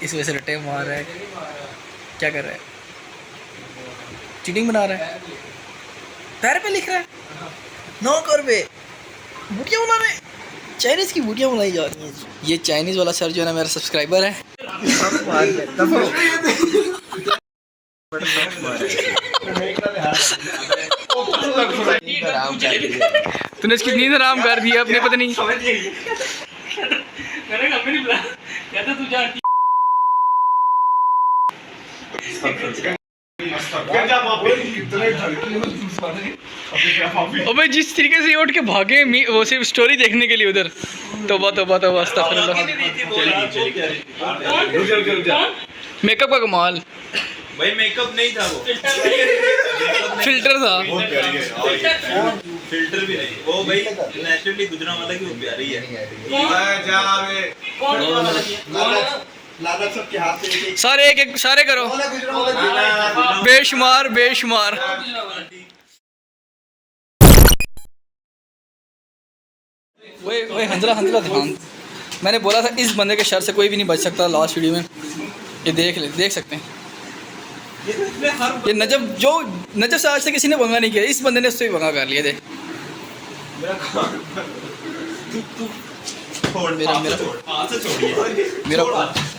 इस वजह से रट्टे मार रहा है। क्या कर रहा है? चीटिंग बना रहा है। पैर पे लिख रहा है नो कर बे। बूटियाँ बना रहे, चाइनीज़ की बूटियाँ बनाई जा रही हैं। ये चाइनीज़ वाला सर जो है ना मेरा सब्सक्राइबर है। तूने इसकी नींद हराम कर दी है अपने पता नहीं। अबे जिस तरीके से उठ के भागे वो सिर्फ स्टोरी देखने के लिए उधर। तौबा तौबा तौबा अस्तगफिरुल्लाह। मेकअप का कमाल भाई, मेकअप नहीं था वो, फिल्टर था। फिल्टर भी नहीं वो भाई, नेचुरली गुजरांवाला की वो प्यारी है। सारे एक सारे करो, बेशुमार बेशुमार। वही हंजला हंजला ध्यान। मैंने बोला था इस बंदे के शर से कोई भी नहीं बच सकता। लास्ट वीडियो में ये देख सकते हैं। ये नजब से आज से किसी ने पंगा नहीं किया, इस बंदे ने उससे भी पंगा कर लिया। देख मेरा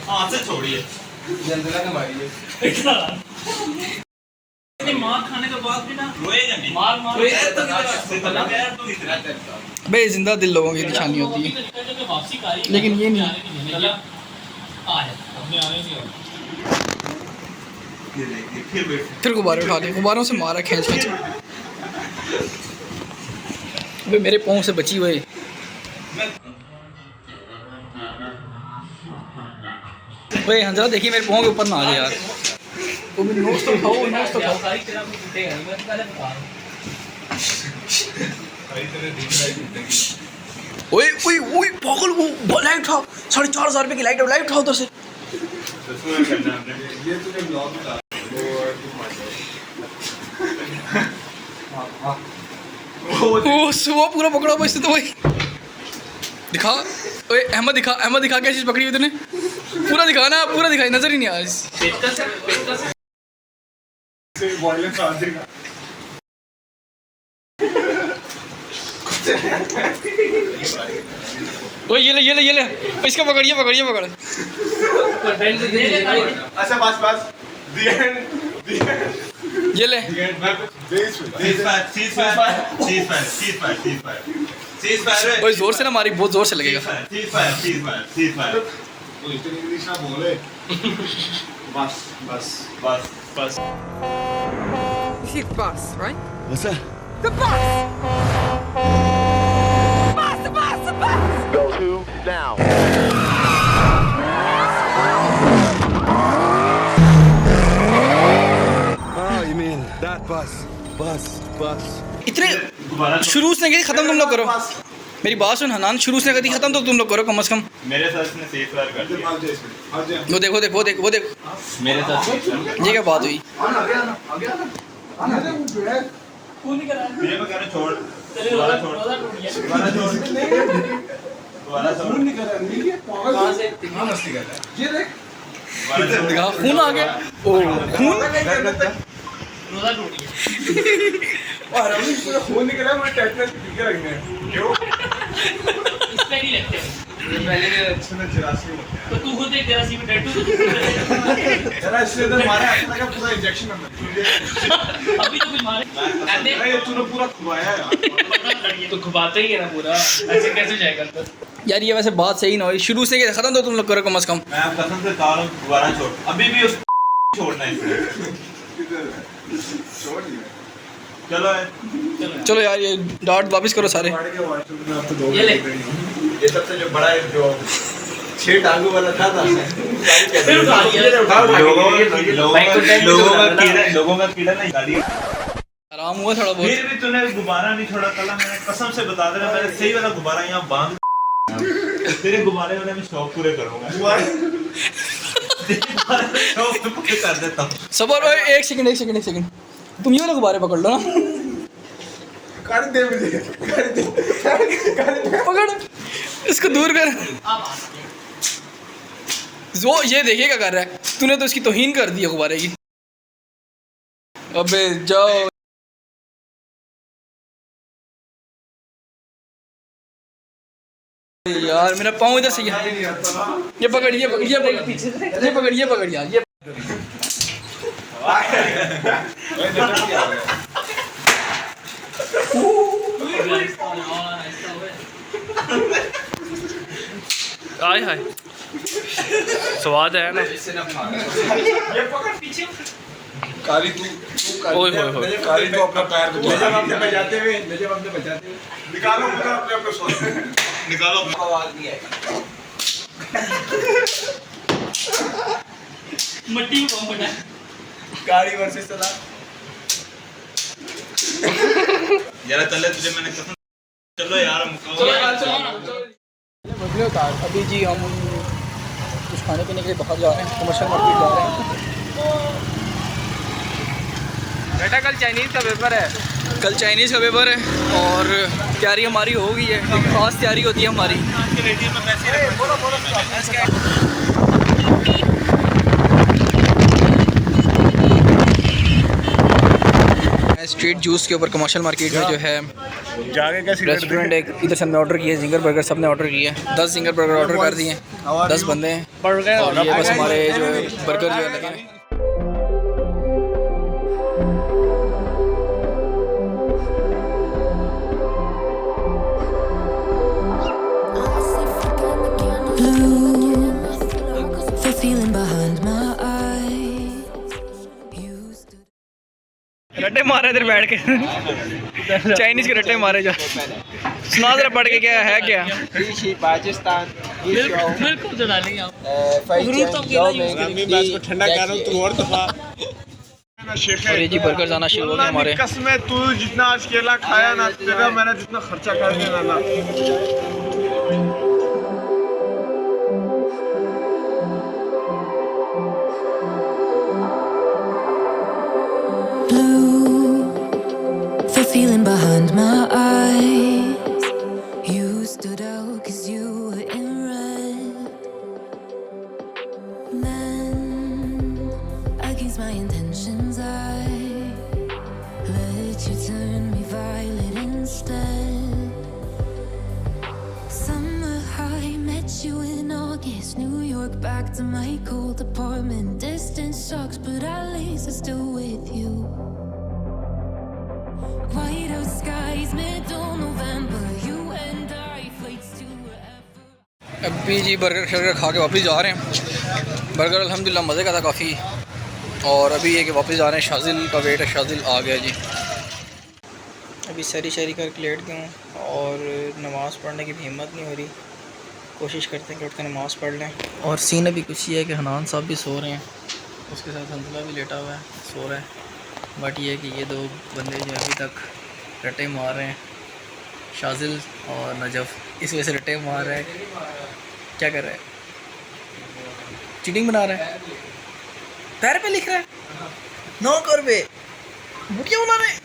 हाथ से छोड़िए। मार खाने के बाद भी ना रोएगा नहीं। भाई जिंदा दिल लोगों की निशानी होती है, लेकिन ये नहीं। फिर गुब्बारे उठा दे, गुब्बारों से मारा खींच खींच। भाई मेरे पाँव से बची हुई। भाई हंजला देखिए मेरे पाँव के ऊपर ना आ जाए यार। तो भी नोट्स तो खाओ, नोट्स तो खाओ। ओए ओए ओए पागल, वो लाइट उठाओ। 4,500 रुपये की लाइट उठाओ उधर से। वो सुबह पूरा पकड़ा हुआ इससे तो भाई। दिखा ओए अहमद, दिखा क्या चीज़ पकड़ी हुई तूने। पूरा दिखा ना, पूरा दिखाई, नजर ही नहीं आया। ओ ये ले इसका पकड़। अच्छा बस ये ले। ओए जोर से ना मारी, बहुत जोर से लगेगा। बस You see the bus, right? What's that? The bus! The bus! Go to now. Oh, you mean that bus? इतने शुरू से गई खत्म तुम लोग करो। मेरी बात सुन हनान, शुरू से गई खत्म तो तुम लोग करो कम से कम। मेरे साथ इसने सेफ वार कर दिया। वो देखो मेरे साथ ये क्या बात हुई। ये मैं कह रहा छोड़, दोबारा छोड़। दिखा खून आ गया। ओ खून खून निकला। मैं टेटनस टीके लगने क्यों इस पे नहीं लगते पहले के अच्छे में 84 होते हैं। तो तू खुद एक 83 में टैटू जरा इसलिए तो मारा ऐसा लगा पूरा इंजेक्शन में अभी तो कुछ मारे ये तूने पूरा खुबाया यार। तो खुबाता ही है ना पूरा, ऐसे कैसे जाएगा अंदर। यार ये वैसे बात सही ना हुई। शुरू से खत्म तो तुम लोग करो कम से कम। मैं कसम से कह रहा हूं दोबारा छोड़, अभी भी उस छोड़ना है इसने। छोड़ दिया। चलो यार ये डार्ट वापस करो सारे। ये ले, ये सबसे जो बड़ा है जो 6 टांगों वाला था ना, फिर उठा लिया। लोगों का कीड़ा नहीं गाड़ी। आराम हुआ थोड़ा बहुत। फिर भी तूने गुब्बारा नहीं छोड़ा। कल मैंने कसम से बता दे रहा, मैंने सही वाला गुब्बारा यहाँ बांध तेरे गुब्बारे वाले में शौक पूरे करूंगा। शौक पूरे कर देता हूँ। सबर एक सेकंड तुम ये वाला गुब्बारे पकड़ लो ना। कर दे मुझे, कर दे। पकड़ इसको दूर कर। जो ये देखिए क्या कर रहा है, तूने तो उसकी तौहीन कर दी है गुब्बारे की। अबे जाओ यार, मेरा पाँव इधर से ये पकड़, ये पकड़, ये पकड़ पीछे से, ये पकड़, ये पकड़ यार, ये आय हाय स्वाद है ना। कारी तू ओए होए होए। कारी तो अपना पैर जब हमने बजाते हुए निकालो पूरा अपने अपने सोच निकालो, आवाज नहीं आएगी। मट्टी में कौन बना? कारी वर्सेस सलाह यार चले तुझे मैंने कसम, चलो यार मुकाओ। अभी जी हम कुछ खाने पीने के लिए बाहर जा रहे हैं, कमर्शियल मार्केट जा रहे हैं। बेटा कल चाइनीज़ का पेपर है। कल चाइनीज़ का पेपर है और तैयारी हमारी हो गई है। एक ख़ास तैयारी होती है हमारी। स्ट्रीट जूस के ऊपर कमर्शियल मार्केट में जो है जाके कैसे रेस्टोरेंट एक, इधर से हमने ऑर्डर किया है जिंगर बर्गर, सब ने ऑर्डर किया है। 10 जिंगर बर्गर ऑर्डर कर दिए हैं, 10 बंदे हैं और ये बस हमारे जो है बर्गर जो है लगे हैं। The feeling behind my eyes. Ratte मारे इधर बैठ के चाइनीज के रट्टे मारे जा। सुना जरा पढ़ के क्या है क्या। पाकिस्तान बिल्कुल तो डालेंगे आप। मैं इसको ठंडा कर रहा हूँ, तू और दफा। और ये जी बर्गर जाना शुरू हो गए हमारे। कसम है, तू जितना आज केला खाया ना, तेरा मैंने जितना खर्चा कर दिया ना। The feeling behind my eyes. You stood out 'cause you were in red. Then, against my intentions, I let you turn me violet instead. Summer high, met you in August. New York, back to my cold apartment. Distance sucks, but at least I'm still with you. White out skies, middle November. You and I, flights to wherever. अभी जी burger शर्गर खा के वापस जा रहे हैं। Burger अल्हम्दुलिल्लाह मज़े का था काफ़ी। और अभी ये कि वापस जा रहे हैं। शाजिल का वेट है, शाजिल आ गया जी। अभी सरी शरी करके लेट गए हूँ और नमाज़ पढ़ने की भी हिम्मत नहीं हो रही। कोशिश करते हैं कि उठ कर नमाज़ पढ़ लें। और सीन अभी कुछ ही है कि हनान साहब भी सो रहे हैं, उसके साथ हंसला भी लेटा हुआ है, सो रहा है। बट ये है कि ये दो बंदे जो अभी तक रट्टे मार रहे हैं, शाजिल और नजफ़, इस वजह से रट्टे मार रहे हैं। क्या कर रहा है? चीटिंग बना रहा है, पैर पे लिख रहा है। नो कर बे, बूटियाँ बना रहे हैं,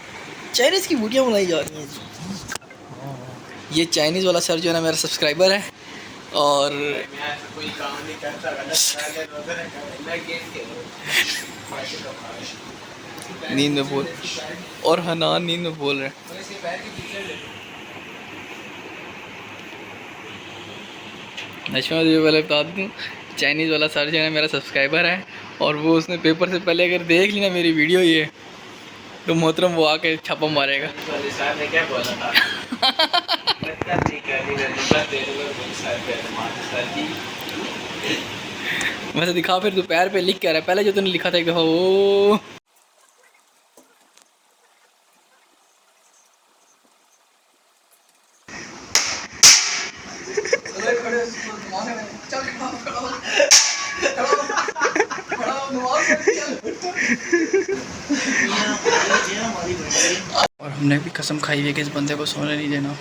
चाइनीज़ की बूटियाँ बनाई जा रही हैं। ये चाइनीज़ वाला सर जो है ना मेरा सब्सक्राइबर है और कोई काम नहीं करता, नींद में बोल, और हनान नींद में बोल रहे हैं। नशा जो वाला बता दूँ, चाइनीज़ वाला सर जो है मेरा सब्सक्राइबर है और वो उसने पेपर से पहले अगर देख ली ना मेरी वीडियो ये, तो मोहतरम वो आके छापा मारेगा। सर ने क्या बोला था? वैसे दिखा फिर, तू पैर पे लिख के आ रहा है, पहले जो तूने लिखा था एक दफ़ा वो। और हमने भी कसम खाई हुई है कि इस बंदे को सोने नहीं देना।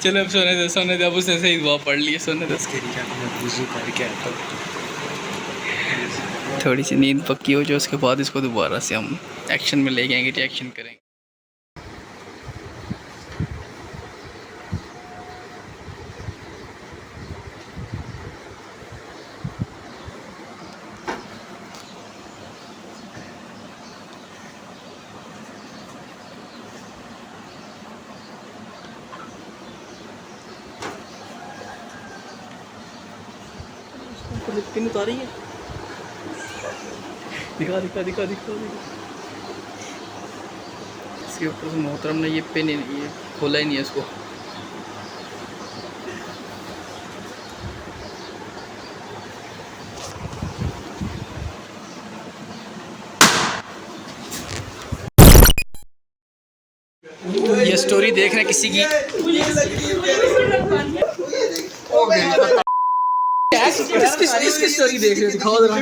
चलो अब सोने दे, अब उसने सही दुआ पढ़ ली है, सोने दे। थोड़ी सी नींद पक्की हो जाए उसके बाद इसको दोबारा से हम एक्शन में ले जाएंगे, रिएक्शन करेंगे। पिन उतारी है, दिखा दिखा दिखा दिखा दिखा। इसके ऊपर से मोहतरम ने ये पिन ये खोला ही नहीं है इसको। ये स्टोरी देख रहे हैं किसी की, इसकी स्टोरी देख रहे हो, दिखाओ जरा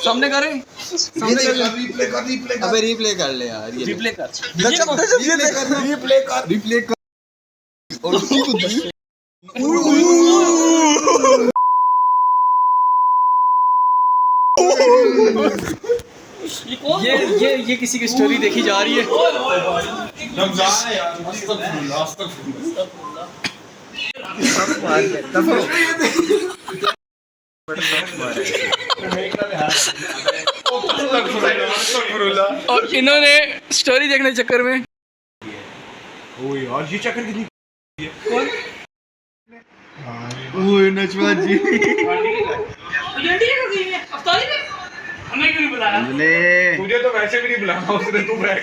सामने करें, सामने कर, रिप्ले कर। अबे रिप्ले कर ले यार, ये रिप्ले कर, रिप्ले कर और ये किसी की स्टोरी देखी जा रही है। रमजान है यार, अस्तगफुरुल्लाह। और इन्होंने स्टोरी देखने के चक्कर में ओ यार ये चक्कर कितनी ओए नजवा जी हमें क्यों नहीं बुलाया? तुझे तो वैसे भी नहीं बुलाना, उसने तू बैठ।